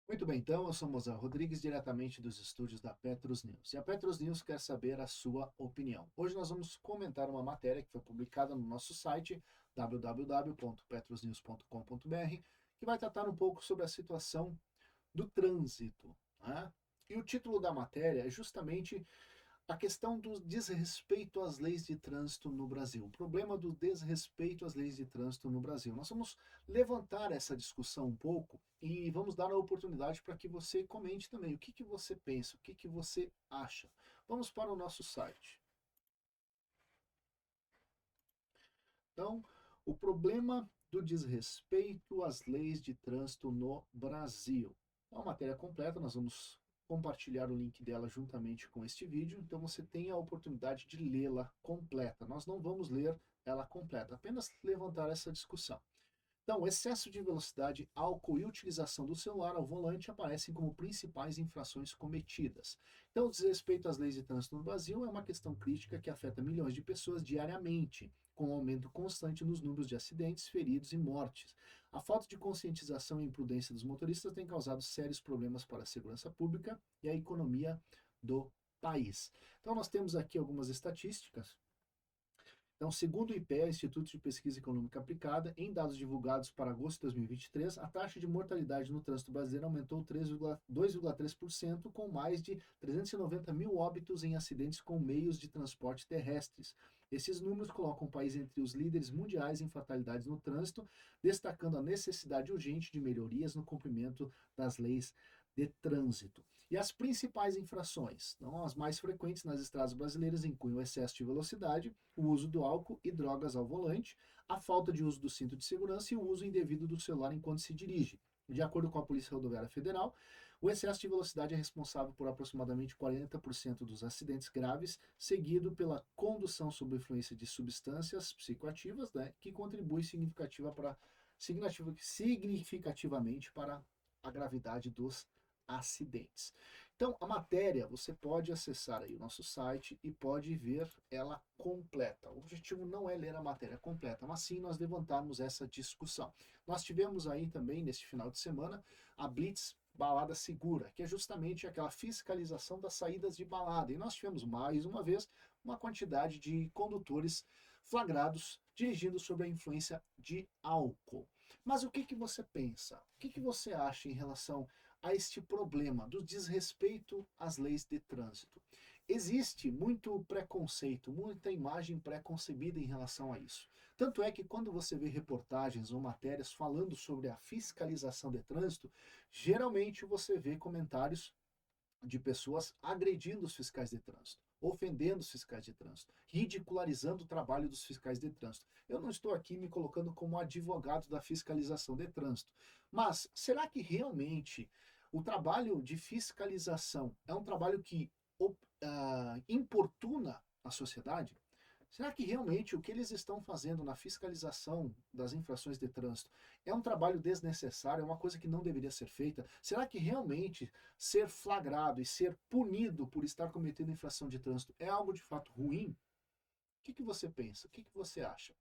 Muito bem, então, eu sou Mozart Rodrigues, diretamente dos estúdios da Petrus News. E a Petrus News quer saber a sua opinião. Hoje nós vamos comentar uma matéria que foi publicada no nosso site, www.petrusnews.com.br, que vai tratar um pouco sobre a situação do trânsito, né? E o título da matéria é justamente a questão do desrespeito às leis de trânsito no Brasil, o problema do desrespeito às leis de trânsito no Brasil. Nós vamos levantar essa discussão um pouco e vamos dar a oportunidade para que você comente também o que você pensa, o que você acha. Vamos para o nosso site. Então, o problema do desrespeito às leis de trânsito no Brasil. É uma matéria completa, nós vamos compartilhar o link dela juntamente com este vídeo, então você tem a oportunidade de lê-la completa. Nós não vamos ler ela completa, apenas levantar essa discussão. Então, excesso de velocidade, álcool e utilização do celular ao volante aparecem como principais infrações cometidas. Então, o desrespeito às leis de trânsito no Brasil é uma questão crítica que afeta milhões de pessoas diariamente, com um aumento constante nos números de acidentes, feridos e mortes. A falta de conscientização e imprudência dos motoristas tem causado sérios problemas para a segurança pública e a economia do país. Então, nós temos aqui algumas estatísticas. Então, segundo o IPEA, Instituto de Pesquisa Econômica Aplicada, em dados divulgados para agosto de 2023, a taxa de mortalidade no trânsito brasileiro aumentou 2,3%, com mais de 390 mil óbitos em acidentes com meios de transporte terrestres. Esses números colocam o país entre os líderes mundiais em fatalidades no trânsito, destacando a necessidade urgente de melhorias no cumprimento das leis de trânsito. E as principais infrações, não, as mais frequentes nas estradas brasileiras, incluem o excesso de velocidade, o uso do álcool e drogas ao volante, a falta de uso do cinto de segurança e o uso indevido do celular enquanto se dirige. De acordo com a Polícia Rodoviária Federal, o excesso de velocidade é responsável por aproximadamente 40% dos acidentes graves, seguido pela condução sob influência de substâncias psicoativas, né, que contribui significativamente para a gravidade dos acidentes. Então, a matéria você pode acessar aí o nosso site e pode ver ela completa. O objetivo não é ler a matéria completa, mas sim nós levantarmos essa discussão. Nós tivemos aí também, neste final de semana, a Blitz Balada Segura, que é justamente aquela fiscalização das saídas de balada. E nós tivemos, mais uma vez, uma quantidade de condutores flagrados dirigindo sob a influência de álcool. Mas o que você pensa? O que você acha em relação a este problema do desrespeito às leis de trânsito? Existe muito preconceito, muita imagem pré-concebida em relação a isso. Tanto é que quando você vê reportagens ou matérias falando sobre a fiscalização de trânsito, geralmente você vê comentários de pessoas agredindo os fiscais de trânsito, ofendendo os fiscais de trânsito, ridicularizando o trabalho dos fiscais de trânsito. Eu não estou aqui me colocando como advogado da fiscalização de trânsito, mas será que realmente o trabalho de fiscalização é um trabalho que importuna a sociedade? Será que realmente o que eles estão fazendo na fiscalização das infrações de trânsito é um trabalho desnecessário, é uma coisa que não deveria ser feita? Será que realmente ser flagrado e ser punido por estar cometendo infração de trânsito é algo de fato ruim? O que você pensa? O que você acha?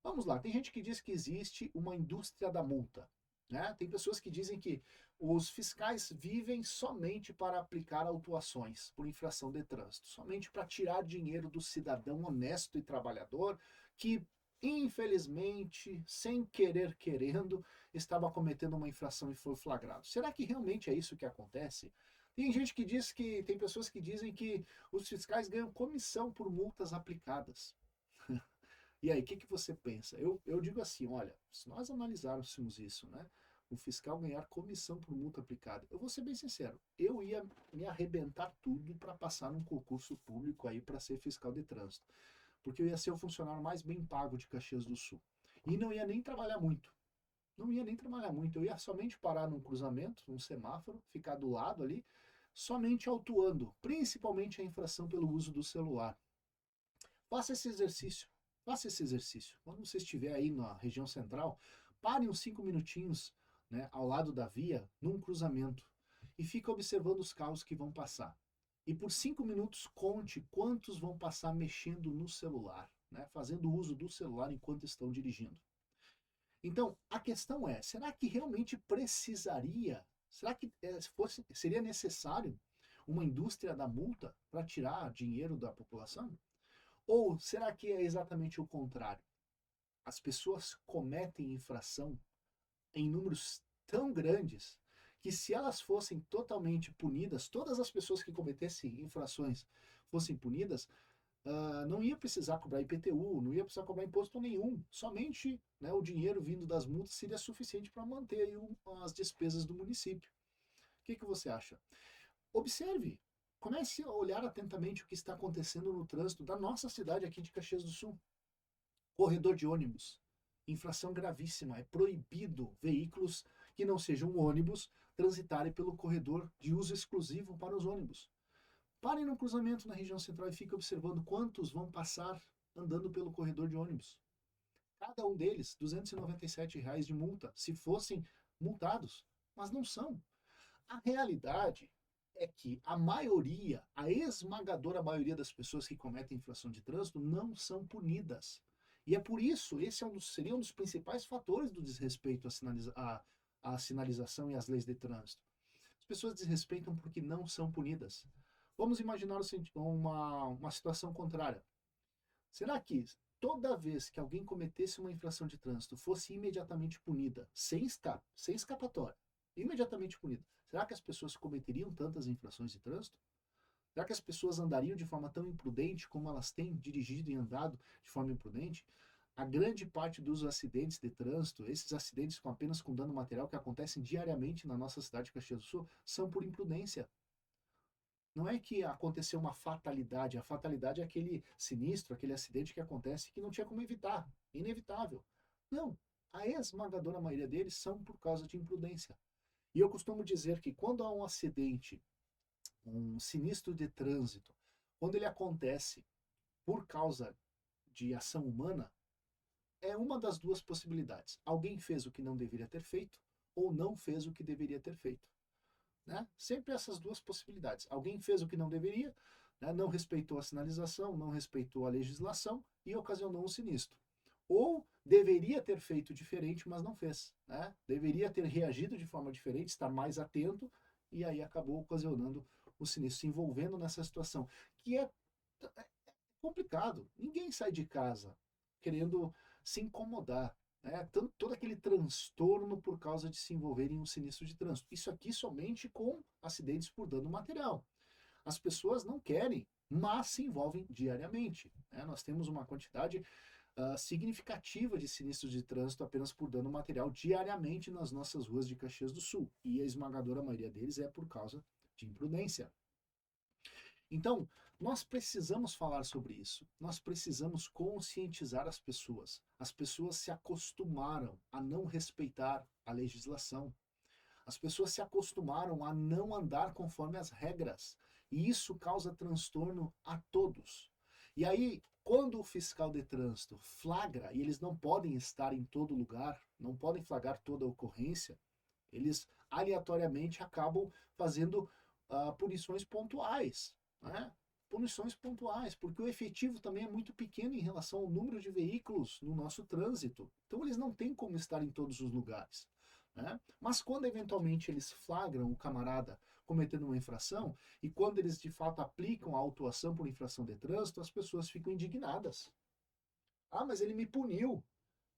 Vamos lá, tem gente que diz que existe uma indústria da multa. Né? Tem pessoas que dizem que os fiscais vivem somente para aplicar autuações por infração de trânsito, somente para tirar dinheiro do cidadão honesto e trabalhador que, infelizmente, sem querer querendo, estava cometendo uma infração e foi flagrado. Será que realmente é isso que acontece? Tem gente que diz que, tem pessoas que dizem que os fiscais ganham comissão por multas aplicadas. E aí, o que você pensa? Eu digo assim, olha, se nós analisarmos isso, né, o fiscal ganhar comissão por multa aplicada, eu vou ser bem sincero, eu ia me arrebentar tudo para passar num concurso público aí para ser fiscal de trânsito, porque eu ia ser o funcionário mais bem pago de Caxias do Sul. E não ia nem trabalhar muito. Não ia nem trabalhar muito, eu ia somente parar num cruzamento, num semáforo, ficar do lado ali, somente autuando, principalmente a infração pelo uso do celular. Faça esse exercício. Faça esse exercício. Quando você estiver aí na região central, pare uns 5 minutinhos, né, ao lado da via, num cruzamento, e fique observando os carros que vão passar. E por 5 minutos conte quantos vão passar mexendo no celular, né, fazendo uso do celular enquanto estão dirigindo. Então, a questão é, será que realmente precisaria Será que seria necessário uma indústria da multa para tirar dinheiro da população? Ou será que é exatamente o contrário? As pessoas cometem infração em números tão grandes que, se elas fossem totalmente punidas, todas as pessoas que cometessem infrações fossem punidas, não ia precisar cobrar IPTU, não ia precisar cobrar imposto nenhum. Somente, né, o dinheiro vindo das multas seria suficiente para manter aí as despesas do município. O que você acha? Observe, comece a olhar atentamente o que está acontecendo no trânsito da nossa cidade aqui de Caxias do Sul. Corredor de ônibus, infração gravíssima, é proibido veículos que não sejam ônibus transitarem pelo corredor de uso exclusivo para os ônibus. Parem no cruzamento na região central e fiquem observando quantos vão passar andando pelo corredor de ônibus. Cada um deles, R$ 297 de multa, se fossem multados, mas não são. A realidade é que a maioria, a esmagadora maioria das pessoas que cometem infração de trânsito não são punidas. E é por isso, esse seria um dos principais fatores do desrespeito à sinalização e às leis de trânsito. As pessoas desrespeitam porque não são punidas. Vamos imaginar uma situação contrária. Será que toda vez que alguém cometesse uma infração de trânsito fosse imediatamente punida, sem escapatória, imediatamente punida, será que as pessoas cometeriam tantas infrações de trânsito? Será que as pessoas andariam de forma tão imprudente como elas têm dirigido e andado de forma imprudente? A grande parte dos acidentes de trânsito, esses acidentes apenas com dano material que acontecem diariamente na nossa cidade de Caxias do Sul, são por imprudência. Não é que aconteceu uma fatalidade. A fatalidade é aquele sinistro, aquele acidente que acontece que não tinha como evitar. Inevitável. Não. A esmagadora maioria deles são por causa de imprudência. E eu costumo dizer que quando há um acidente, um sinistro de trânsito, quando ele acontece por causa de ação humana, é uma das duas possibilidades. Alguém fez o que não deveria ter feito ou não fez o que deveria ter feito. Né? Sempre essas duas possibilidades. Alguém fez o que não deveria, né? Não respeitou a sinalização, não respeitou a legislação e ocasionou um sinistro. Ou deveria ter feito diferente, mas não fez. Né? Deveria ter reagido de forma diferente, estar mais atento, e aí acabou ocasionando o sinistro, se envolvendo nessa situação, que é complicado. Ninguém sai de casa querendo se incomodar. Né? Todo aquele transtorno por causa de se envolver em um sinistro de trânsito. Isso aqui somente com acidentes por dano material. As pessoas não querem, mas se envolvem diariamente. Né? Nós temos uma quantidade significativa de sinistros de trânsito apenas por dano material diariamente nas nossas ruas de Caxias do Sul. E a esmagadora maioria deles é por causa de imprudência. Então, nós precisamos falar sobre isso. Nós precisamos conscientizar as pessoas. As pessoas se acostumaram a não respeitar a legislação. As pessoas se acostumaram a não andar conforme as regras. E isso causa transtorno a todos. E aí, quando o fiscal de trânsito flagra, e eles não podem estar em todo lugar, não podem flagrar toda a ocorrência, eles aleatoriamente acabam fazendo punições pontuais. Né? Punições pontuais, porque o efetivo também é muito pequeno em relação ao número de veículos no nosso trânsito. Então eles não têm como estar em todos os lugares. Né? Mas quando eventualmente eles flagram o camarada cometendo uma infração, e quando eles de fato aplicam a autuação por infração de trânsito, as pessoas ficam indignadas. Ah, mas ele me puniu.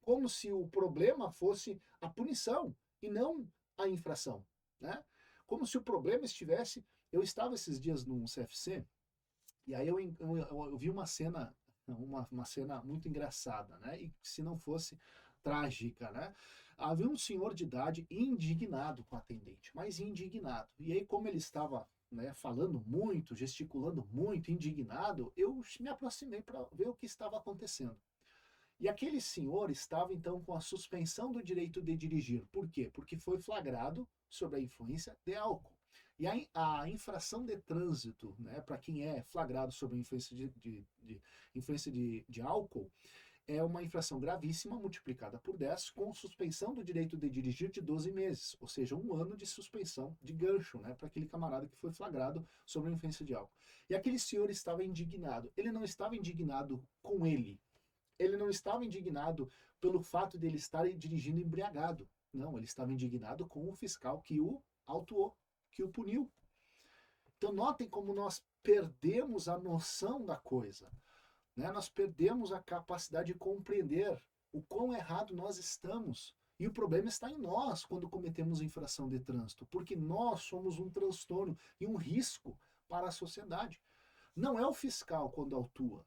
Como se o problema fosse a punição e não a infração. Né? Como se o problema estivesse. Eu estava esses dias num CFC, e aí eu vi uma cena muito engraçada, né? E se não fosse trágica, né? Havia um senhor de idade indignado com a atendente, mas indignado. E aí, como ele estava, né, falando muito, gesticulando muito, indignado, eu me aproximei para ver o que estava acontecendo. E aquele senhor estava então com a suspensão do direito de dirigir. Por quê? Porque foi flagrado sob a influência de álcool. E a infração de trânsito, né, para quem é flagrado sob a influência de álcool, é uma infração gravíssima multiplicada por 10, com suspensão do direito de dirigir de 12 meses, ou seja, 1 ano de suspensão de gancho, né, para aquele camarada que foi flagrado sob a influência de álcool. E aquele senhor estava indignado. Ele não estava indignado com ele não estava indignado pelo fato de ele estar dirigindo embriagado. Não, ele estava indignado com o fiscal que o autuou, que o puniu. Então notem como nós perdemos a noção da coisa, né? Nós perdemos a capacidade de compreender o quão errado nós estamos. E o problema está em nós quando cometemos infração de trânsito, porque nós somos um transtorno e um risco para a sociedade. Não é o fiscal quando autua.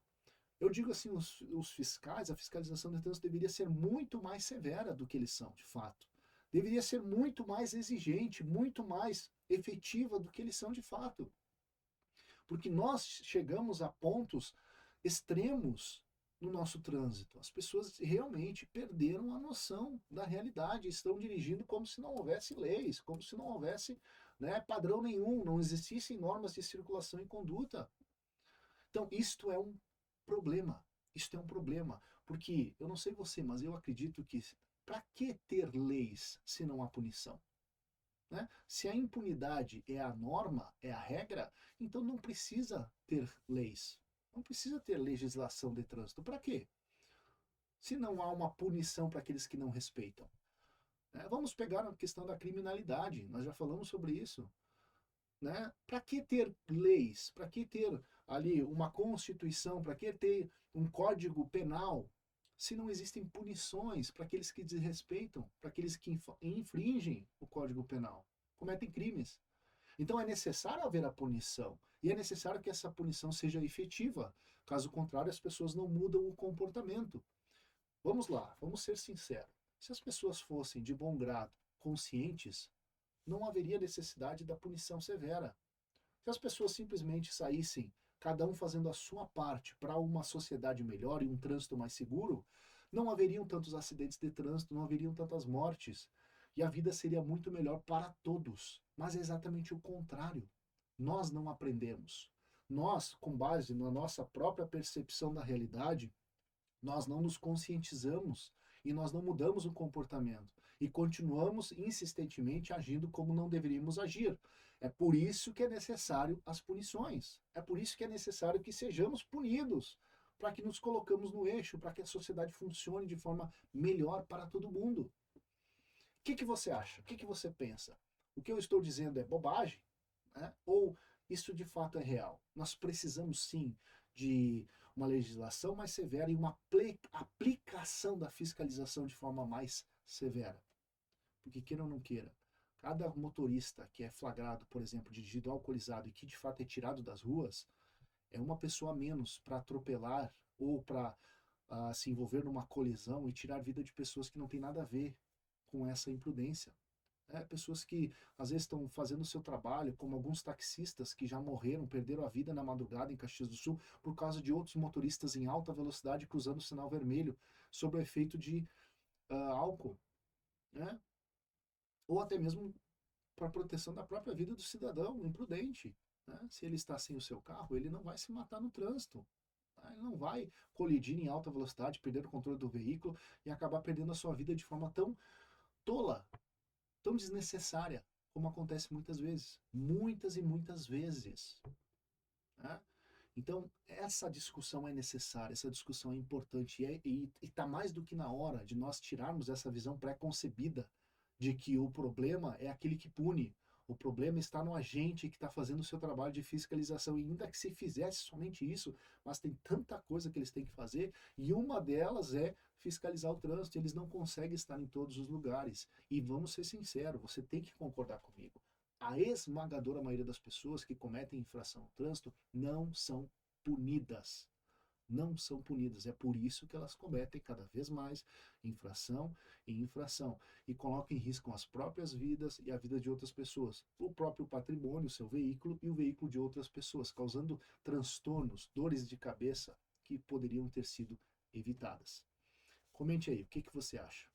Eu digo assim, os fiscais, a fiscalização de trânsito deveria ser muito mais severa do que eles são, de fato. Deveria ser muito mais exigente, muito mais efetiva do que eles são de fato. Porque nós chegamos a pontos extremos no nosso trânsito. As pessoas realmente perderam a noção da realidade, estão dirigindo como se não houvesse leis, como se não houvesse, né, padrão nenhum, não existissem normas de circulação e conduta. Então, isto é um problema. Isto é um problema. Porque, eu não sei você, mas eu acredito que para que ter leis se não há punição? Né? Se a impunidade é a norma, é a regra, então não precisa ter leis. Não precisa ter legislação de trânsito. Para quê? Se não há uma punição para aqueles que não respeitam. Né? Vamos pegar a questão da criminalidade. Nós já falamos sobre isso. Né? Para que ter leis? Para que ter ali uma constituição? Para que ter um código penal se não existem punições para aqueles que desrespeitam, para aqueles que infringem o Código Penal, cometem crimes? Então é necessário haver a punição e é necessário que essa punição seja efetiva. Caso contrário, as pessoas não mudam o comportamento. Vamos lá, vamos ser sinceros. Se as pessoas fossem de bom grado, conscientes, não haveria necessidade da punição severa. Se as pessoas simplesmente saíssem, cada um fazendo a sua parte para uma sociedade melhor e um trânsito mais seguro, não haveriam tantos acidentes de trânsito, não haveriam tantas mortes. E a vida seria muito melhor para todos. Mas é exatamente o contrário. Nós não aprendemos. Nós, com base na nossa própria percepção da realidade, nós não nos conscientizamos e nós não mudamos o comportamento e continuamos insistentemente agindo como não deveríamos agir. É por isso que é necessário as punições. É por isso que é necessário que sejamos punidos, para que nos colocamos no eixo, para que a sociedade funcione de forma melhor para todo mundo. O que você acha? O que você pensa? O que eu estou dizendo é bobagem? Né? Ou isso de fato é real? Nós precisamos sim de uma legislação mais severa e uma aplicação da fiscalização de forma mais severa. Porque queira ou não queira, cada motorista que é flagrado, por exemplo, dirigindo alcoolizado e que de fato é tirado das ruas, é uma pessoa a menos para atropelar ou para se envolver numa colisão e tirar a vida de pessoas que não tem nada a ver com essa imprudência. Pessoas que às vezes estão fazendo o seu trabalho, como alguns taxistas que já morreram, perderam a vida na madrugada em Caxias do Sul por causa de outros motoristas em alta velocidade cruzando o sinal vermelho sob o efeito de álcool, né? Ou até mesmo para proteção da própria vida do cidadão imprudente. Né? Se ele está sem o seu carro, ele não vai se matar no trânsito. Né? Ele não vai colidir em alta velocidade, perder o controle do veículo e acabar perdendo a sua vida de forma tão tola, tão desnecessária, como acontece muitas vezes. Muitas e muitas vezes. Né? Então, essa discussão é necessária, essa discussão é importante e está mais do que na hora de nós tirarmos essa visão pré-concebida de que o problema é aquele que pune. O problema está no agente que está fazendo o seu trabalho de fiscalização. E ainda que se fizesse somente isso, mas tem tanta coisa que eles têm que fazer, e uma delas é fiscalizar o trânsito. Eles não conseguem estar em todos os lugares. E vamos ser sinceros, você tem que concordar comigo. A esmagadora maioria das pessoas que cometem infração ao trânsito não são punidas. Não são punidas. É por isso que elas cometem cada vez mais infração e infração e colocam em risco as próprias vidas e a vida de outras pessoas, o próprio patrimônio, o seu veículo e o veículo de outras pessoas, causando transtornos, dores de cabeça que poderiam ter sido evitadas. Comente aí, o que você acha?